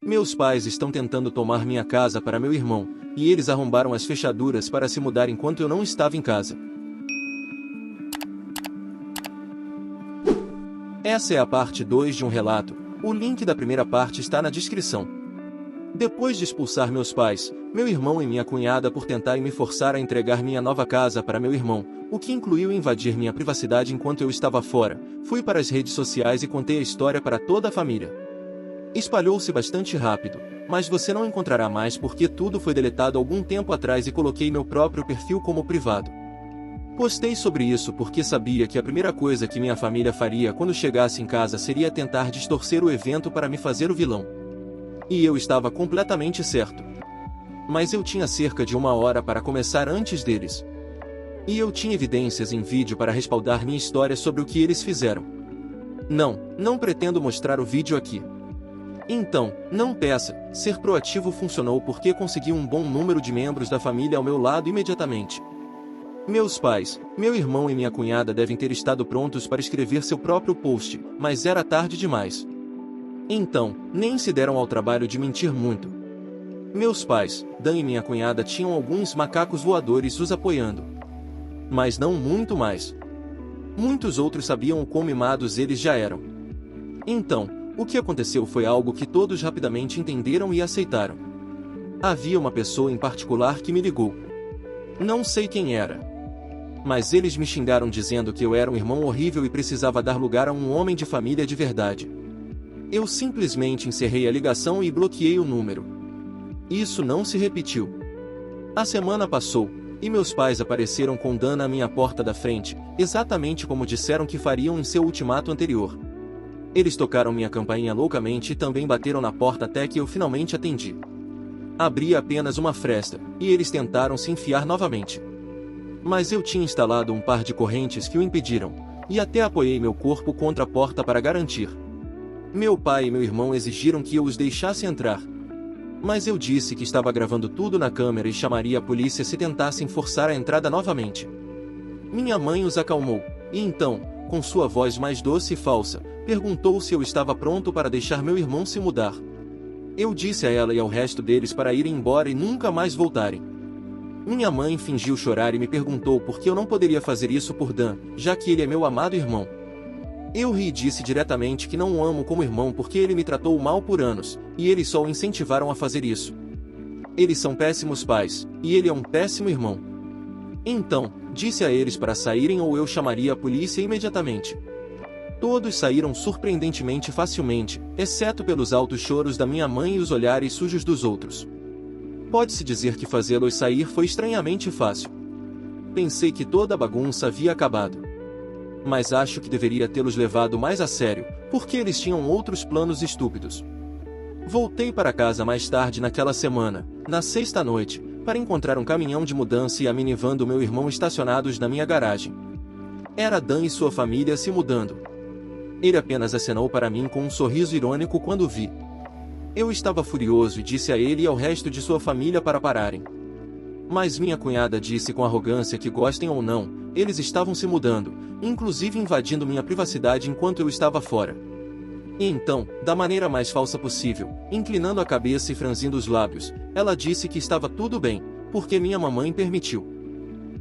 Meus pais estão tentando tomar minha casa para meu irmão, e eles arrombaram as fechaduras para se mudar enquanto eu não estava em casa. Essa é a parte 2 de um relato. O link da primeira parte está na descrição. Depois de expulsar meus pais, meu irmão e minha cunhada por tentarem me forçar a entregar minha nova casa para meu irmão, o que incluiu invadir minha privacidade enquanto eu estava fora, fui para as redes sociais e contei a história para toda a família. Espalhou-se bastante rápido, mas você não encontrará mais porque tudo foi deletado algum tempo atrás e coloquei meu próprio perfil como privado. Postei sobre isso porque sabia que a primeira coisa que minha família faria quando chegasse em casa seria tentar distorcer o evento para me fazer o vilão. E eu estava completamente certo. Mas eu tinha cerca de 1 hora para começar antes deles. E eu tinha evidências em vídeo para respaldar minha história sobre o que eles fizeram. Não pretendo mostrar o vídeo aqui. Então, não peça, ser proativo funcionou porque consegui um bom número de membros da família ao meu lado imediatamente. Meus pais, meu irmão e minha cunhada devem ter estado prontos para escrever seu próprio post, mas era tarde demais. Então, nem se deram ao trabalho de mentir muito. Meus pais, Dan e minha cunhada tinham alguns macacos voadores os apoiando. Mas não muito mais. Muitos outros sabiam o quão mimados eles já eram. Então, o que aconteceu foi algo que todos rapidamente entenderam e aceitaram. Havia uma pessoa em particular que me ligou. Não sei quem era. Mas eles me xingaram dizendo que eu era um irmão horrível e precisava dar lugar a um homem de família de verdade. Eu simplesmente encerrei a ligação e bloqueei o número. Isso não se repetiu. A semana passou, e meus pais apareceram com Dan à minha porta da frente, exatamente como disseram que fariam em seu ultimato anterior. Eles tocaram minha campainha loucamente e também bateram na porta até que eu finalmente atendi. Abri apenas uma fresta, e eles tentaram se enfiar novamente. Mas eu tinha instalado um par de correntes que o impediram, e até apoiei meu corpo contra a porta para garantir. Meu pai e meu irmão exigiram que eu os deixasse entrar. Mas eu disse que estava gravando tudo na câmera e chamaria a polícia se tentassem forçar a entrada novamente. Minha mãe os acalmou, e então, com sua voz mais doce e falsa, perguntou se eu estava pronto para deixar meu irmão se mudar. Eu disse a ela e ao resto deles para irem embora e nunca mais voltarem. Minha mãe fingiu chorar e me perguntou por que eu não poderia fazer isso por Dan, já que ele é meu amado irmão. Eu ri e disse diretamente que não o amo como irmão porque ele me tratou mal por anos, e eles só o incentivaram a fazer isso. Eles são péssimos pais, e ele é um péssimo irmão. Então, disse a eles para saírem ou eu chamaria a polícia imediatamente. Todos saíram surpreendentemente facilmente, exceto pelos altos choros da minha mãe e os olhares sujos dos outros. Pode-se dizer que fazê-los sair foi estranhamente fácil. Pensei que toda a bagunça havia acabado. Mas acho que deveria tê-los levado mais a sério, porque eles tinham outros planos estúpidos. Voltei para casa mais tarde naquela semana, na sexta-noite, para encontrar um caminhão de mudança e a minivan do meu irmão estacionados na minha garagem. Era Dan e sua família se mudando. Ele apenas acenou para mim com um sorriso irônico quando vi. Eu estava furioso e disse a ele e ao resto de sua família para pararem. Mas minha cunhada disse com arrogância que gostem ou não, eles estavam se mudando, inclusive invadindo minha privacidade enquanto eu estava fora. E então, da maneira mais falsa possível, inclinando a cabeça e franzindo os lábios, ela disse que estava tudo bem, porque minha mamãe permitiu.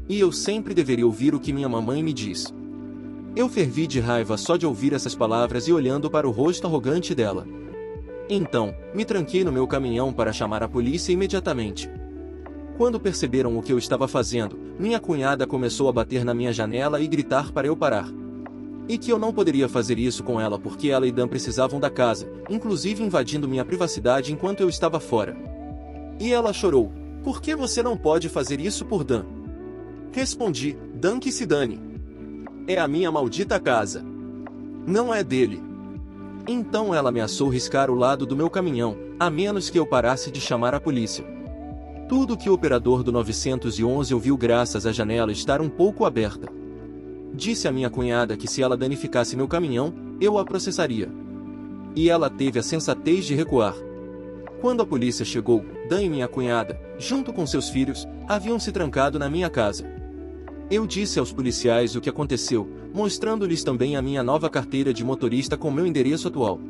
E eu sempre deveria ouvir o que minha mamãe me diz. Eu fervi de raiva só de ouvir essas palavras e olhando para o rosto arrogante dela. Então, me tranquei no meu caminhão para chamar a polícia imediatamente. Quando perceberam o que eu estava fazendo, minha cunhada começou a bater na minha janela e gritar para eu parar. E que eu não poderia fazer isso com ela porque ela e Dan precisavam da casa, inclusive invadindo minha privacidade enquanto eu estava fora. E ela chorou. Por que você não pode fazer isso por Dan? Respondi, Dan que se dane. É a minha maldita casa. Não é dele. Então ela ameaçou riscar o lado do meu caminhão, a menos que eu parasse de chamar a polícia. Tudo que o operador do 911 ouviu graças à janela estar um pouco aberta. Disse a minha cunhada que se ela danificasse meu caminhão, eu a processaria. E ela teve a sensatez de recuar. Quando a polícia chegou, Dan e minha cunhada, junto com seus filhos, haviam se trancado na minha casa. Eu disse aos policiais o que aconteceu, mostrando-lhes também a minha nova carteira de motorista com meu endereço atual.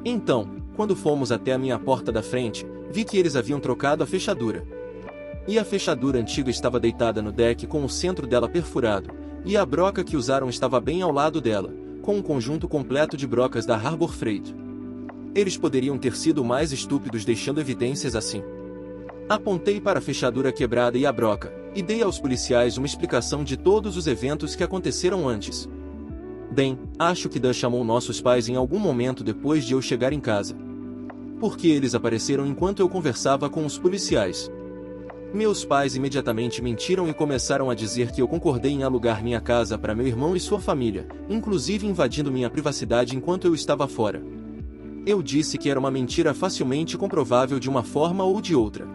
Então, Quando fomos até a minha porta da frente, vi que eles haviam trocado a fechadura. E a fechadura antiga estava deitada no deck com o centro dela perfurado, e a broca que usaram estava bem ao lado dela, com um conjunto completo de brocas da Harbor Freight. Eles poderiam ter sido mais estúpidos deixando evidências assim. Apontei para a fechadura quebrada e a broca, e dei aos policiais uma explicação de todos os eventos que aconteceram antes. Bem, acho que Dan chamou nossos pais em algum momento depois de eu chegar em casa. Porque eles apareceram enquanto eu conversava com os policiais. Meus pais imediatamente mentiram e começaram a dizer que eu concordei em alugar minha casa para meu irmão e sua família, inclusive invadindo minha privacidade enquanto eu estava fora. Eu disse que era uma mentira facilmente comprovável de uma forma ou de outra.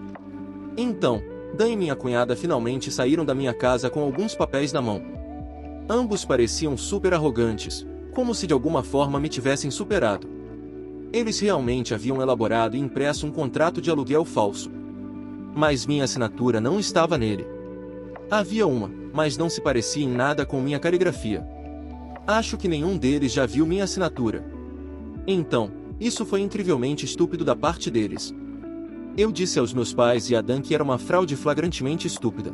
Então, Dan e minha cunhada finalmente saíram da minha casa com alguns papéis na mão. Ambos pareciam super arrogantes, como se de alguma forma me tivessem superado. Eles realmente haviam elaborado e impresso um contrato de aluguel falso. Mas minha assinatura não estava nele. Havia uma, mas não se parecia em nada com minha caligrafia. Acho que nenhum deles já viu minha assinatura. Então, isso foi incrivelmente estúpido da parte deles. Eu disse aos meus pais e a Dan que era uma fraude flagrantemente estúpida.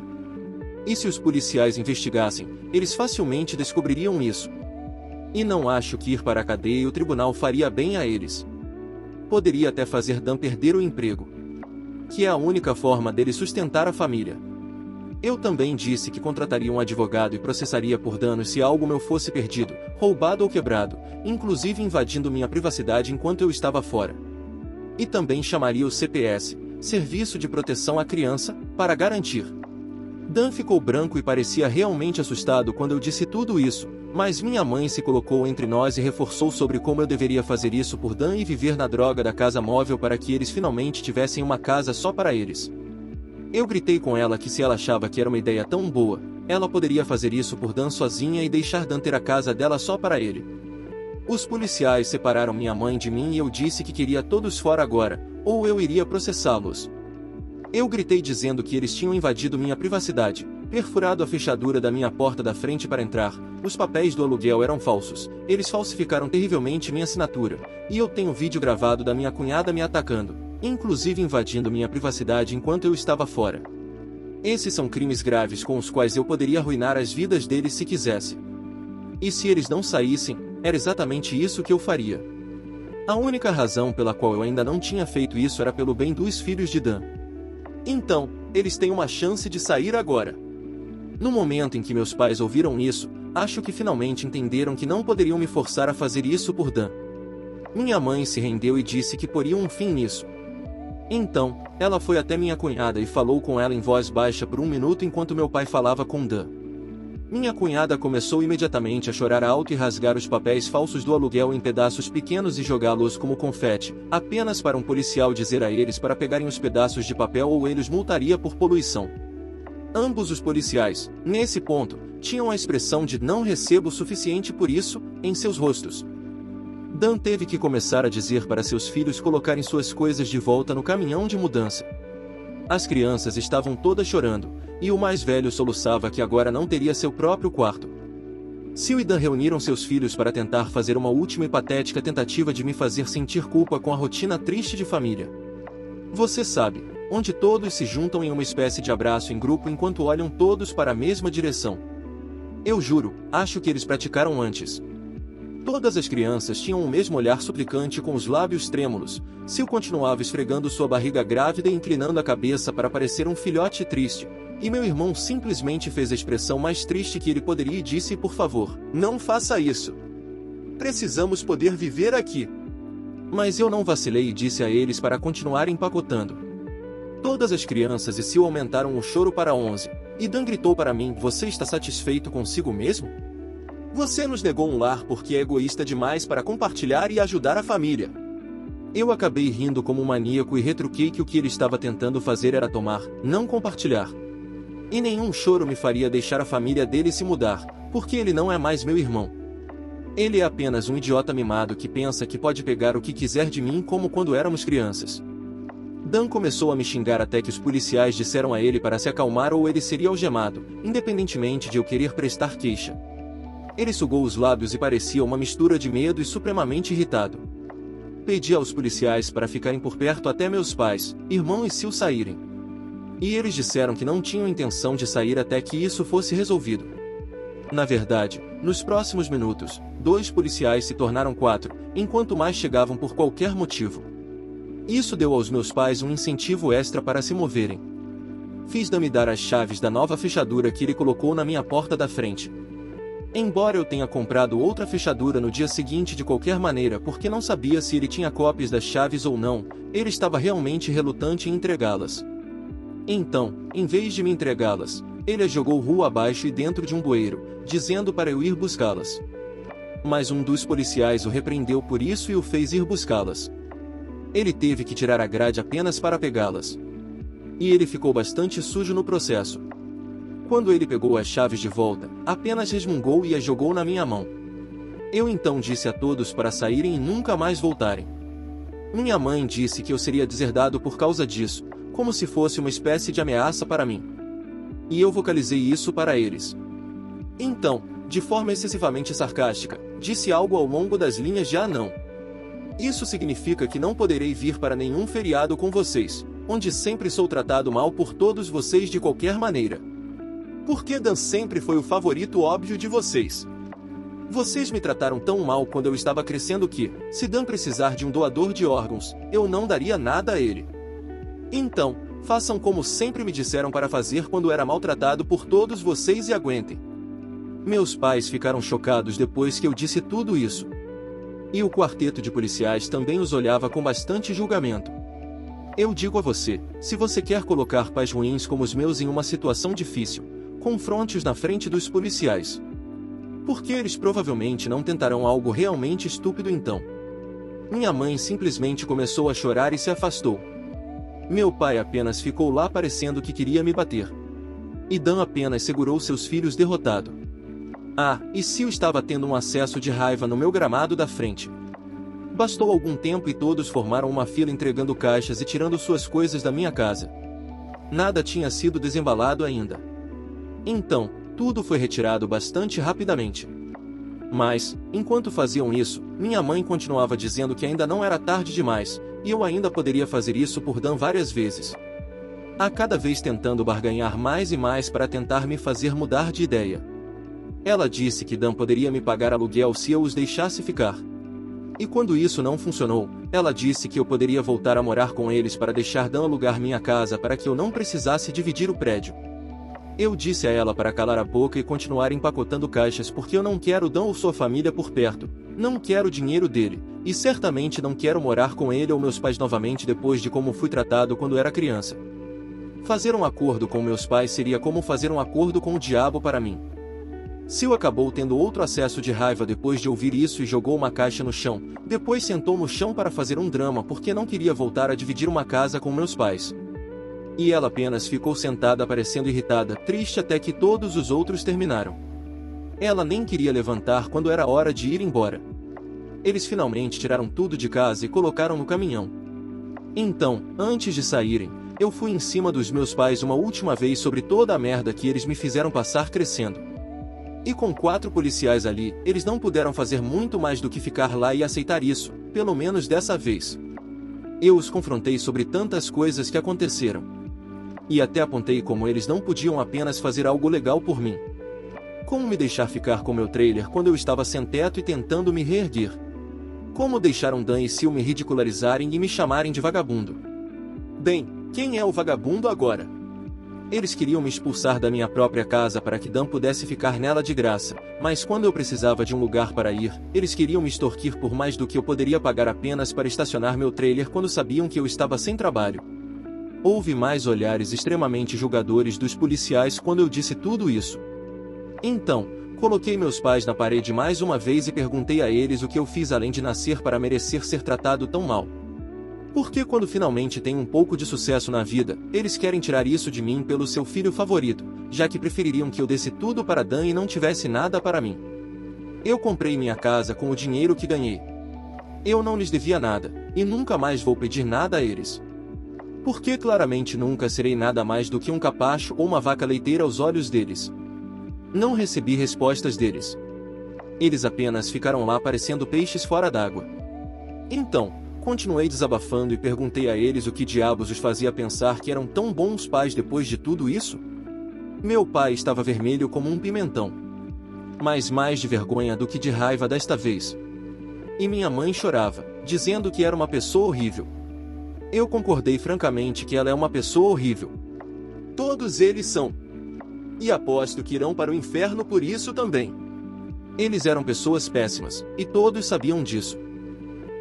E se os policiais investigassem, eles facilmente descobririam isso. E não acho que ir para a cadeia e o tribunal faria bem a eles. Poderia até fazer Dan perder o emprego, que é a única forma dele sustentar a família. Eu também disse que contrataria um advogado e processaria por danos se algo meu fosse perdido, roubado ou quebrado, inclusive invadindo minha privacidade enquanto eu estava fora. E também chamaria o CPS, Serviço de Proteção à Criança, para garantir. Dan ficou branco e parecia realmente assustado quando eu disse tudo isso, mas minha mãe se colocou entre nós e reforçou sobre como eu deveria fazer isso por Dan e viver na droga da casa móvel para que eles finalmente tivessem uma casa só para eles. Eu gritei com ela que se ela achava que era uma ideia tão boa, ela poderia fazer isso por Dan sozinha e deixar Dan ter a casa dela só para ele. Os policiais separaram minha mãe de mim e eu disse que queria todos fora agora, ou eu iria processá-los. Eu gritei dizendo que eles tinham invadido minha privacidade, perfurado a fechadura da minha porta da frente para entrar, os papéis do aluguel eram falsos, eles falsificaram terrivelmente minha assinatura, e eu tenho vídeo gravado da minha cunhada me atacando, inclusive invadindo minha privacidade enquanto eu estava fora. Esses são crimes graves com os quais eu poderia arruinar as vidas deles se quisesse. E se eles não saíssem, era exatamente isso que eu faria. A única razão pela qual eu ainda não tinha feito isso era pelo bem dos filhos de Dan. Então, eles têm uma chance de sair agora. No momento em que meus pais ouviram isso, acho que finalmente entenderam que não poderiam me forçar a fazer isso por Dan. Minha mãe se rendeu e disse que poriam um fim nisso. Então, ela foi até minha cunhada e falou com ela em voz baixa por 1 minuto enquanto meu pai falava com Dan. Minha cunhada começou imediatamente a chorar alto e rasgar os papéis falsos do aluguel em pedaços pequenos e jogá-los como confete, apenas para um policial dizer a eles para pegarem os pedaços de papel ou ele os multaria por poluição. Ambos os policiais, nesse ponto, tinham a expressão de "não recebo o suficiente por isso" em seus rostos. Dan teve que começar a dizer para seus filhos colocarem suas coisas de volta no caminhão de mudança. As crianças estavam todas chorando, e o mais velho soluçava que agora não teria seu próprio quarto. Sil e Dan reuniram seus filhos para tentar fazer uma última e patética tentativa de me fazer sentir culpa com a rotina triste de família. Você sabe, onde todos se juntam em uma espécie de abraço em grupo enquanto olham todos para a mesma direção. Eu juro, acho que eles praticaram antes. Todas as crianças tinham o mesmo olhar suplicante com os lábios trêmulos. Sil continuava esfregando sua barriga grávida e inclinando a cabeça para parecer um filhote triste. E meu irmão simplesmente fez a expressão mais triste que ele poderia e disse: "Por favor, não faça isso. Precisamos poder viver aqui." Mas eu não vacilei e disse a eles para continuar empacotando. Todas as crianças e Sil aumentaram o choro para 11. E Dan gritou para mim: "Você está satisfeito consigo mesmo? Você nos negou um lar porque é egoísta demais para compartilhar e ajudar a família." Eu acabei rindo como um maníaco e retruquei que o que ele estava tentando fazer era tomar, não compartilhar. E nenhum choro me faria deixar a família dele se mudar, porque ele não é mais meu irmão. Ele é apenas um idiota mimado que pensa que pode pegar o que quiser de mim como quando éramos crianças. Dan começou a me xingar até que os policiais disseram a ele para se acalmar ou ele seria algemado, independentemente de eu querer prestar queixa. Ele sugou os lábios e parecia uma mistura de medo e supremamente irritado. Pedi aos policiais para ficarem por perto até meus pais, irmão e Sil saírem. E eles disseram que não tinham intenção de sair até que isso fosse resolvido. Na verdade, nos próximos minutos, 2 policiais se tornaram 4, enquanto mais chegavam por qualquer motivo. Isso deu aos meus pais um incentivo extra para se moverem. Fiz Dan me dar as chaves da nova fechadura que ele colocou na minha porta da frente. Embora eu tenha comprado outra fechadura no dia seguinte de qualquer maneira porque não sabia se ele tinha cópias das chaves ou não, ele estava realmente relutante em entregá-las. Então, em vez de me entregá-las, ele as jogou rua abaixo e dentro de um bueiro, dizendo para eu ir buscá-las. Mas um dos policiais o repreendeu por isso e o fez ir buscá-las. Ele teve que tirar a grade apenas para pegá-las. E ele ficou bastante sujo no processo. Quando ele pegou as chaves de volta, apenas resmungou e as jogou na minha mão. Eu então disse a todos para saírem e nunca mais voltarem. Minha mãe disse que eu seria deserdado por causa disso, como se fosse uma espécie de ameaça para mim. E eu vocalizei isso para eles. Então, de forma excessivamente sarcástica, disse algo ao longo das linhas de não. Isso significa que não poderei vir para nenhum feriado com vocês, onde sempre sou tratado mal por todos vocês de qualquer maneira. Porque Dan sempre foi o favorito óbvio de vocês. Vocês me trataram tão mal quando eu estava crescendo que, se Dan precisar de um doador de órgãos, eu não daria nada a ele. Então, façam como sempre me disseram para fazer quando era maltratado por todos vocês e aguentem. Meus pais ficaram chocados depois que eu disse tudo isso. E o quarteto de policiais também os olhava com bastante julgamento. Eu digo a você, se você quer colocar pais ruins como os meus em uma situação difícil, confronte-os na frente dos policiais. Porque eles provavelmente não tentarão algo realmente estúpido então. Minha mãe simplesmente começou a chorar e se afastou. Meu pai apenas ficou lá parecendo que queria me bater. E Dan apenas segurou seus filhos derrotado. E Sil estava tendo um acesso de raiva no meu gramado da frente. Bastou algum tempo e todos formaram uma fila entregando caixas e tirando suas coisas da minha casa. Nada tinha sido desembalado ainda. Então, tudo foi retirado bastante rapidamente. Mas, enquanto faziam isso, minha mãe continuava dizendo que ainda não era tarde demais, e eu ainda poderia fazer isso por Dan várias vezes. A cada vez tentando barganhar mais e mais para tentar me fazer mudar de ideia. Ela disse que Dan poderia me pagar aluguel se eu os deixasse ficar. E quando isso não funcionou, ela disse que eu poderia voltar a morar com eles para deixar Dan alugar minha casa para que eu não precisasse dividir o prédio. Eu disse a ela para calar a boca e continuar empacotando caixas porque eu não quero Dan ou sua família por perto, não quero o dinheiro dele, e certamente não quero morar com ele ou meus pais novamente depois de como fui tratado quando era criança. Fazer um acordo com meus pais seria como fazer um acordo com o diabo para mim. Sil acabou tendo outro acesso de raiva depois de ouvir isso e jogou uma caixa no chão, depois sentou no chão para fazer um drama porque não queria voltar a dividir uma casa com meus pais. E ela apenas ficou sentada parecendo irritada, triste até que todos os outros terminaram. Ela nem queria levantar quando era hora de ir embora. Eles finalmente tiraram tudo de casa e colocaram no caminhão. Então, antes de saírem, eu fui em cima dos meus pais uma última vez sobre toda a merda que eles me fizeram passar crescendo. E com 4 policiais ali, eles não puderam fazer muito mais do que ficar lá e aceitar isso, pelo menos dessa vez. Eu os confrontei sobre tantas coisas que aconteceram. E até apontei como eles não podiam apenas fazer algo legal por mim. Como me deixar ficar com meu trailer quando eu estava sem teto e tentando me reerguer? Como deixaram Dan e Sil me ridicularizarem e me chamarem de vagabundo? Bem, quem é o vagabundo agora? Eles queriam me expulsar da minha própria casa para que Dan pudesse ficar nela de graça, mas quando eu precisava de um lugar para ir, eles queriam me extorquir por mais do que eu poderia pagar apenas para estacionar meu trailer quando sabiam que eu estava sem trabalho. Houve mais olhares extremamente julgadores dos policiais quando eu disse tudo isso. Então, coloquei meus pais na parede mais uma vez e perguntei a eles o que eu fiz além de nascer para merecer ser tratado tão mal. Porque quando finalmente tenho um pouco de sucesso na vida, eles querem tirar isso de mim pelo seu filho favorito, já que prefeririam que eu desse tudo para Dan e não tivesse nada para mim. Eu comprei minha casa com o dinheiro que ganhei. Eu não lhes devia nada, e nunca mais vou pedir nada a eles. Porque claramente nunca serei nada mais do que um capacho ou uma vaca leiteira aos olhos deles. Não recebi respostas deles. Eles apenas ficaram lá parecendo peixes fora d'água. Então, Continuei desabafando e perguntei a eles o que diabos os fazia pensar que eram tão bons pais depois de tudo isso. Meu pai estava vermelho como um pimentão. Mas mais de vergonha do que de raiva desta vez. E minha mãe chorava, dizendo que era uma pessoa horrível. Eu concordei francamente que ela é uma pessoa horrível. Todos eles são. E aposto que irão para o inferno por isso também. Eles eram pessoas péssimas, e todos sabiam disso.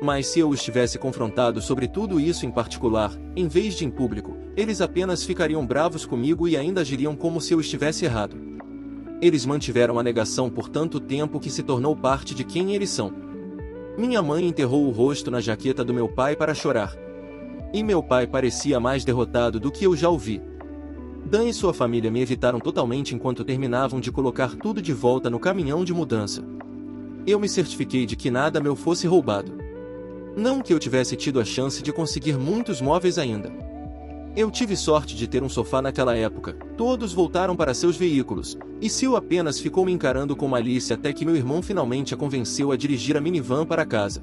Mas se eu os tivesse confrontado sobre tudo isso em particular, em vez de em público, eles apenas ficariam bravos comigo e ainda agiriam como se eu estivesse errado. Eles mantiveram a negação por tanto tempo que se tornou parte de quem eles são. Minha mãe enterrou o rosto na jaqueta do meu pai para chorar. E meu pai parecia mais derrotado do que eu já ouvi. Dan e sua família me evitaram totalmente enquanto terminavam de colocar tudo de volta no caminhão de mudança. Eu me certifiquei de que nada meu fosse roubado. Não que eu tivesse tido a chance de conseguir muitos móveis ainda. Eu tive sorte de ter um sofá naquela época, todos voltaram para seus veículos, e Sil apenas ficou me encarando com malícia até que meu irmão finalmente a convenceu a dirigir a minivan para casa.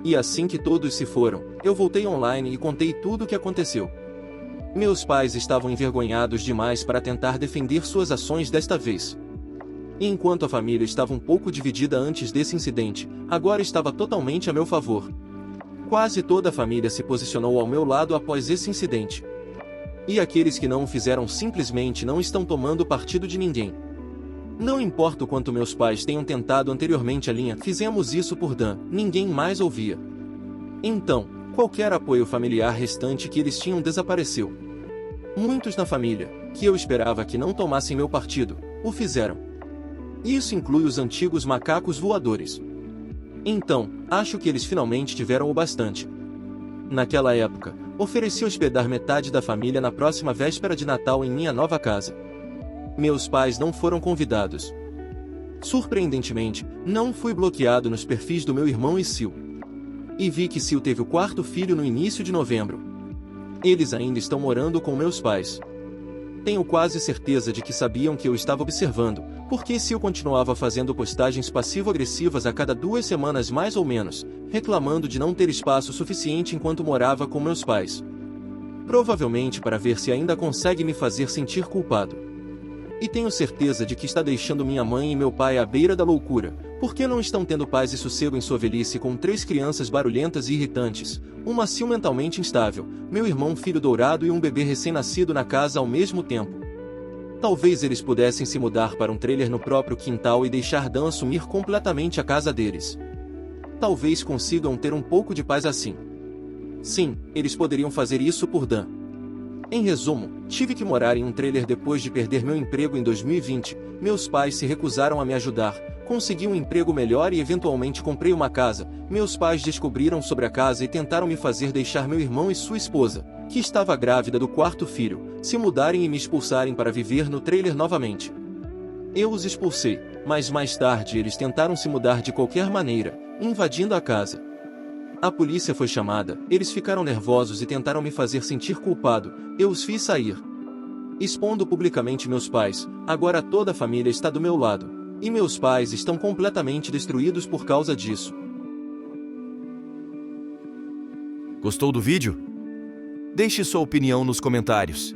E assim que todos se foram, eu voltei online e contei tudo o que aconteceu. Meus pais estavam envergonhados demais para tentar defender suas ações desta vez. E enquanto a família estava um pouco dividida antes desse incidente, agora estava totalmente a meu favor. Quase toda a família se posicionou ao meu lado após esse incidente. E aqueles que não o fizeram simplesmente não estão tomando partido de ninguém. Não importa o quanto meus pais tenham tentado anteriormente a linha, fizemos isso por Dan, ninguém mais ouvia. Então, qualquer apoio familiar restante que eles tinham desapareceu. Muitos na família, que eu esperava que não tomassem meu partido, o fizeram. Isso inclui os antigos macacos voadores. Então, acho que eles finalmente tiveram o bastante. Naquela época, ofereci hospedar metade da família na próxima véspera de Natal em minha nova casa. Meus pais não foram convidados. Surpreendentemente, não fui bloqueado nos perfis do meu irmão e Sil. E vi que Sil teve o quarto filho no início de novembro. Eles ainda estão morando com meus pais. Tenho quase certeza de que sabiam que eu estava observando, porque Sil continuava fazendo postagens passivo-agressivas a cada 2 semanas mais ou menos, reclamando de não ter espaço suficiente enquanto morava com meus pais. Provavelmente para ver se ainda consegue me fazer sentir culpado. E tenho certeza de que está deixando minha mãe e meu pai à beira da loucura, porque não estão tendo paz e sossego em sua velhice com 3 crianças barulhentas e irritantes, uma Sil mentalmente instável, meu irmão filho dourado e um bebê recém-nascido na casa ao mesmo tempo. Talvez eles pudessem se mudar para um trailer no próprio quintal e deixar Dan assumir completamente a casa deles. Talvez consigam ter um pouco de paz assim. Sim, eles poderiam fazer isso por Dan. Em resumo, tive que morar em um trailer depois de perder meu emprego em 2020, meus pais se recusaram a me ajudar, consegui um emprego melhor e eventualmente comprei uma casa, meus pais descobriram sobre a casa e tentaram me fazer deixar meu irmão e sua esposa, que estava grávida do quarto filho, se mudarem e me expulsarem para viver no trailer novamente. Eu os expulsei, mas mais tarde eles tentaram se mudar de qualquer maneira, invadindo a casa. A polícia foi chamada, eles ficaram nervosos e tentaram me fazer sentir culpado, eu os fiz sair. Expondo publicamente meus pais, agora toda a família está do meu lado, e meus pais estão completamente destruídos por causa disso. Gostou do vídeo? Deixe sua opinião nos comentários.